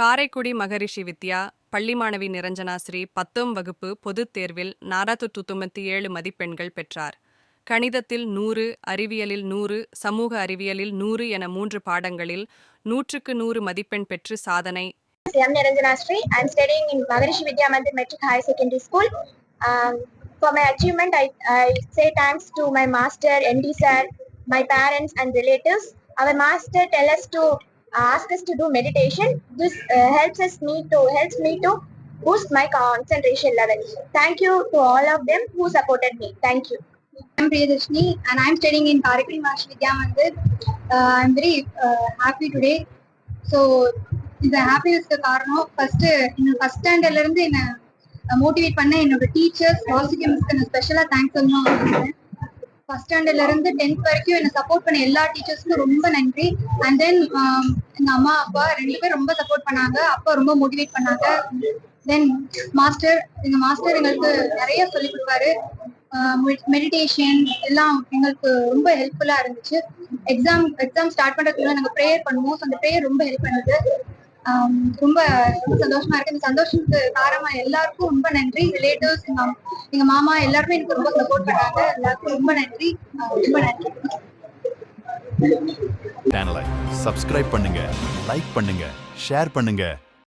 காரைக்குடி மகரிஷி வித்யா பள்ளி மாணவி நிரஞ்சனா ஸ்ரீ 10ஆம் வகுப்பு பொதுத் தேர்வில் 497 மதிப்பெண்கள் பெற்றார். கணிதத்தில் 100, அறிவியலில் 100, சமூக அறிவியலில் 100 என 3 பாடங்களில் 100க்கு 100 மதிப்பெண் பெற்று சாதனை. I'm Niranjana Sri. I'm studying in Maharishi Vidya Mandir Metric Higher Secondary School. For my achievement, I say thanks to my master, ND sir, my parents and relatives. Our master tell us to ask us to do meditation. This helps me to boost my concentration level. Thank you to all of them who supported me. Thank you. I'm Priyadarshini and I'm studying in Karakuri Maharishi Vidya Mandir. I'm very happy today. So இந்த ஹாப்பினஸ்க்கு காரணம் first ஸ்டாண்டர்ட்ல இருந்து என்ன motivate பண்ண என்னோட teachers வாசிக்க மிஸ்க்கு நான் ஸ்பெஷலா தேங்க்ஸ் சொல்லணும். ஃபர்ஸ்ட் ஸ்டாண்டர்ட்ல இருந்து 10th வரைக்கும் என்ன சப்போர்ட் பண்ண எல்லா டீச்சர்ஸ்க்கும் ரொம்ப நன்றி. அண்ட் தென் எங்க அம்மா அப்பா 2 பேரும் ரொம்ப சப்போர்ட் பண்ணாங்க. அப்பா ரொம்ப மோட்டிவேட் பண்ணாங்க. தென் எங்க மாஸ்டர் எங்களுக்கு நிறைய சொல்லி கொடுப்பாரு. மெடிடேஷன் எல்லாம் எங்களுக்கு ரொம்ப ஹெல்ப்ஃபுல்லா இருந்துச்சு. எக்ஸாம் ஸ்டார்ட் பண்றதுக்குள்ள நாங்க ப்ரேயர் பண்ணுவோம். அந்த ப்ரேயர் ரொம்ப ஹெல்ப் பண்ணுது. ரொம்ப சந்தோஷமா இருக்கு. இந்த சந்தோஷத்துக்கு காரணமா எல்லாருக்கும் ரொம்ப நன்றி. ரிலேட்டிவ்ஸ், எங்க மாமா எல்லாருமே எனக்கு ரொம்ப சப்போர்ட் பண்ணாங்க. எல்லாருக்கும் ரொம்ப நன்றி. சேனலை சப்ஸ்கிரைப் பண்ணுங்க, லைக் பண்ணுங்க, ஷேர் பண்ணுங்க.